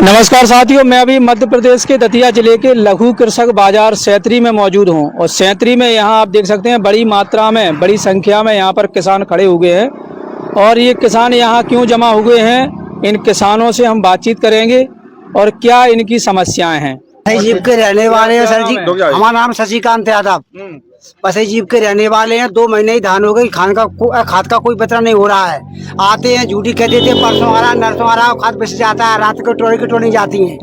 नमस्कार साथियों, मैं अभी मध्य प्रदेश के दतिया जिले के लघु कृषक बाजार सैंतरी में मौजूद हूं और सैंतरी में यहां आप देख सकते हैं बड़ी मात्रा में, बड़ी संख्या में यहां पर किसान खड़े हुए हैं। और ये किसान यहां क्यों जमा हुए हैं, इन किसानों से हम बातचीत करेंगे और क्या इनकी समस्याएं हैं। जीव के रहने वाले हैं सर जी। हमारा नाम शशिकांत यादव। बसे जीव के रहने वाले हैं। 2 महीने ही धान हो गई, खाद का कोई पता नहीं हो रहा है। आते हैं झूठी कह देते हैं, परसों आ रहा है, नरसों आ रहा है, खाद बेच जाता है। रात को टोली की टोली जाती है।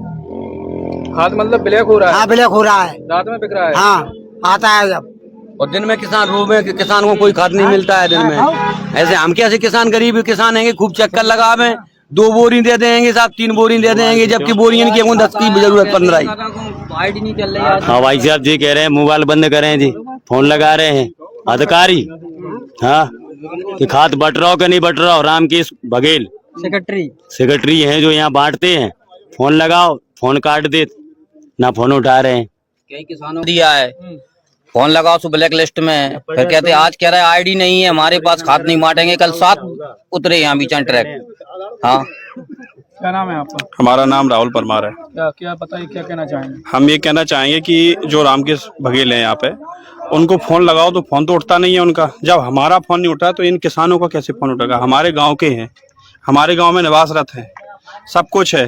खाद मतलब ब्लैक हो रहा है? हाँ, ब्लैक हो रहा है, रात में बिक रहा है। हाँ, आता है जब। और दिन में किसान रो में किसान को कोई खाद नहीं मिलता है दिन में। ऐसे हम कैसे किसान, गरीब किसान हैं, खूब चक्कर लगावे। 2 बोरी दे देंगे साहब, 3 बोरी दे देंगे, जबकि बोरी इनकी 10 की जरूरत 15 ही। हाँ भाई साहब जी कह रहे हैं मोबाइल बंद करें जी, फोन लगा रहे हैं अधिकारी। हाँ कि खाद बट रहा हो कि नहीं बट रहा हो। रामकेश बघेल सेक्रेटरी हैं जो यहाँ बांटते हैं। फोन लगाओ, फोन काट दे, ना फोन उठा रहे हैं। कई किसानों दिया है, फोन लगाओ तो ब्लैक लिस्ट में है। फिर कहते हैं आज कह रहा है आईडी नहीं है हमारे पास, खाद नहीं बांटेंगे। कल 7 उतरे यहाँ बीच ट्रैक। हाँ, क्या नाम है आपका? हमारा नाम राहुल परमार है। क्या बताइए, क्या कहना चाहेंगे? हम ये कहना चाहेंगे कि जो रामकेश बघेल हैं यहाँ पे, उनको फोन लगाओ तो फोन तो उठता नहीं है उनका। जब हमारा फोन नहीं उठा तो इन किसानों का कैसे फोन उठेगा? हमारे गांव के हैं, हमारे गांव में निवासरत है, सब कुछ है।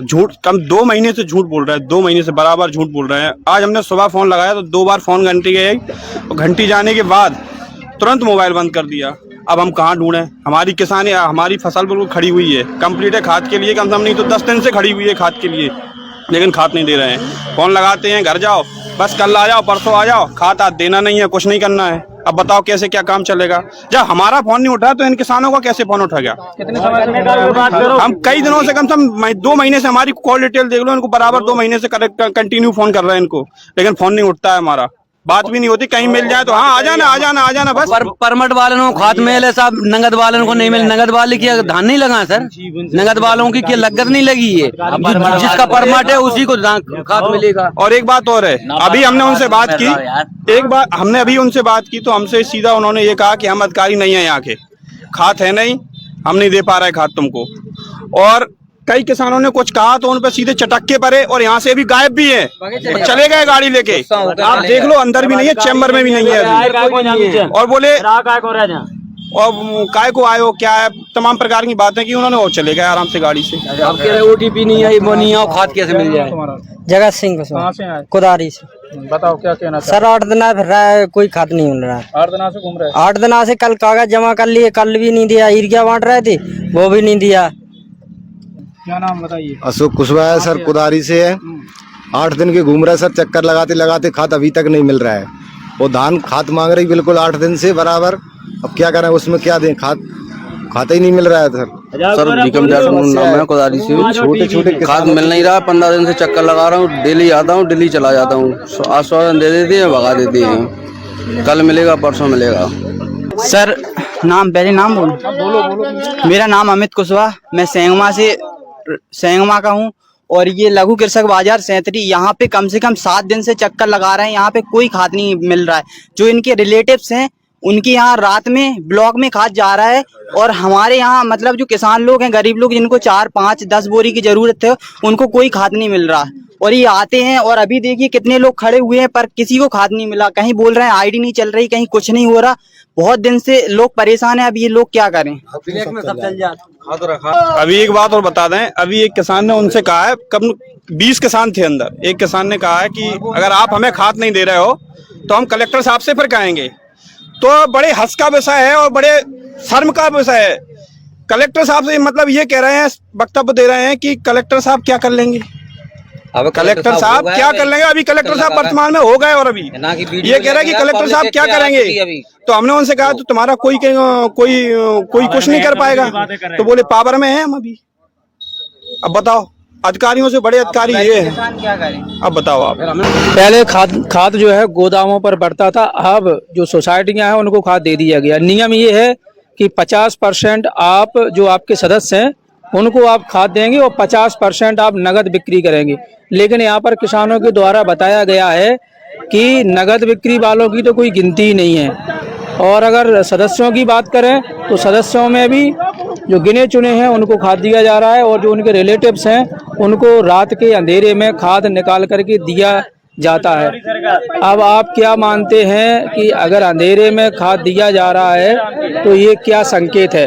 झूठ कम 2 महीने से झूठ बोल रहा है, 2 महीने से बराबर झूठ बोल रहे हैं। आज हमने सुबह फोन लगाया तो 2 बार फोन घंटी गए, घंटी जाने के बाद तुरंत मोबाइल बंद कर दिया। अब हम कहाँ ढूंढें? हमारी किसान, हमारी फसल बिल्कुल खड़ी हुई है, कंप्लीट है खाद के लिए। कम से कम नहीं तो 10 दिन से खड़ी हुई है खाद के लिए, लेकिन खाद नहीं दे रहे हैं। फोन लगाते हैं, घर जाओ, बस कल आ जाओ, परसों आ जाओ, खाद आज देना नहीं है, कुछ नहीं करना है। अब बताओ कैसे क्या काम चलेगा? जब हमारा फोन नहीं उठा तो इन किसानों का कैसे फोन उठा गया? कितने समय से हम कई दिनों से, कम से कम 2 महीने से, हमारी कॉल डिटेल देख लो, इनको बराबर 2 महीने से कंटिन्यू फोन कर रहे हैं इनको, लेकिन फोन नहीं उठता है हमारा। बात भी नहीं होती, कहीं मिल जाए तो हाँ आ जाना आ जाना आ जाना बस। परमट वालों को खाद मिले साहब, नगद वालों को नहीं मिले। नगद वाले की धान नहीं लगा सर, नगद वालों की क्या लागत नहीं लगी है। जिसका परमट है उसी को खाद मिलेगा। और एक बात और है, अभी हमने उनसे बात की, हमने अभी उनसे बात की तो हमसे सीधा उन्होंने ये कहा कि हम अधिकारी नहीं है यहाँ के, खाद है नहीं, हम नहीं दे पा रहे खाद तुमको। और कई किसानों ने कुछ कहा तो उन पर सीधे चटक्के पड़े और यहाँ से भी गायब भी है, चले गए गाड़ी लेके। आप देख लो, अंदर भी नहीं है, चैम्बर में भी नहीं है। और बोले और काय को आयो, क्या है, तमाम प्रकार की बातें की उन्होंने और चले गए आराम से गाड़ी से। अब कह रहे OTP नहीं आई, वो नहीं आओ, खाद कैसे मिल जाए? जगत सिंह कुदारी से। बताओ क्या कहना सर 8 दिन फिर रहा है, कोई खाद नहीं मिल रहा है। 8 दिन से घूम रहे हैं। 8 दिन से कल कागज जमा कर लिए, कल भी नहीं दिया। यूरिया बांट रहे थे, वो भी नहीं दिया। क्या नाम बताइए? अशोक कुशवाहा है सर, कुदारी से है। 8 दिन के घूम रहा है सर, चक्कर लगाते लगाते, खाद अभी तक नहीं मिल रहा है। वो धान खाद मांग रही बिल्कुल 8 दिन से बराबर। अब क्या करें, उसमें क्या दें? खाद ही नहीं मिल रहा है सर। निकम नाम है, कुदारी से। छोटे छोटे खाद मिल नहीं रहा, 15 दिन से चक्कर लगा रहा हूँ। डेली आता हूँ, डेली चला जाता हूँ। आश्वासन दे देती है, भगा देती है। कल मिलेगा, परसों मिलेगा। सर पहले नाम बोलो। मेरा नाम अमित कुशवाहा, मैं सेंगमा का हूँ। और ये लघु कृषक बाजार सैंतरी, यहाँ पे कम से कम 7 दिन से चक्कर लगा रहे हैं। यहाँ पे कोई खाद नहीं मिल रहा है। जो इनके रिलेटिव्स हैं उनके यहाँ रात में ब्लॉक में खाद जा रहा है। और हमारे यहाँ मतलब जो किसान लोग हैं, गरीब लोग, जिनको 4, 5, 10 बोरी की जरूरत है, उनको कोई खाद नहीं मिल रहा। और ये आते हैं और अभी देखिए कितने लोग खड़े हुए हैं, पर किसी को खाद नहीं मिला। कहीं बोल रहे हैं आईडी नहीं चल रही, कहीं कुछ नहीं हो रहा। बहुत दिन से लोग परेशान हैं। अब ये लोग क्या करें? अभी एक बात और बता दें, अभी एक किसान ने उनसे कहा है, कम 20 किसान थे अंदर, एक किसान ने कहा है कि अगर आप हमें खाद नहीं दे रहे हो तो हम कलेक्टर साहब से फिर कहेंगे। तो बड़े हंस का विषय है और बड़े शर्म का विषय है। कलेक्टर साहब से मतलब ये कह रहे हैं, वक्तव्य दे रहे हैं कि कलेक्टर साहब क्या कर लेंगे। अब कलेक्टर साहब क्या कर लेंगे? अभी कलेक्टर साहब वर्तमान में हो गए और अभी ये कह रहे हैं कि कलेक्टर साहब क्या करेंगे। तो हमने उनसे कहा तो तुम्हारा कोई कुछ नहीं कर पाएगा। तो बोले पावर में है हम अभी। अब बताओ, अधिकारियों से बड़े अधिकारी ये हैं। अब बताओ आप। पहले खाद जो है गोदामों पर बढ़ता था, अब जो सोसाइटियां हैं उनको खाद दे दिया गया। नियम ये है कि 50% आप जो आपके सदस्य हैं उनको आप खाद देंगे और 50% आप नगद बिक्री करेंगे। लेकिन यहाँ पर किसानों के द्वारा बताया गया है कि नगद बिक्री वालों की तो कोई गिनती ही नहीं है। और अगर सदस्यों की बात करें तो सदस्यों में भी जो गिने चुने हैं उनको खाद दिया जा रहा है और जो उनके रिलेटिव्स हैं उनको रात के अंधेरे में खाद निकाल करके दिया जाता है। अब आप क्या मानते हैं कि अगर अंधेरे में खाद दिया जा रहा है तो ये क्या संकेत है?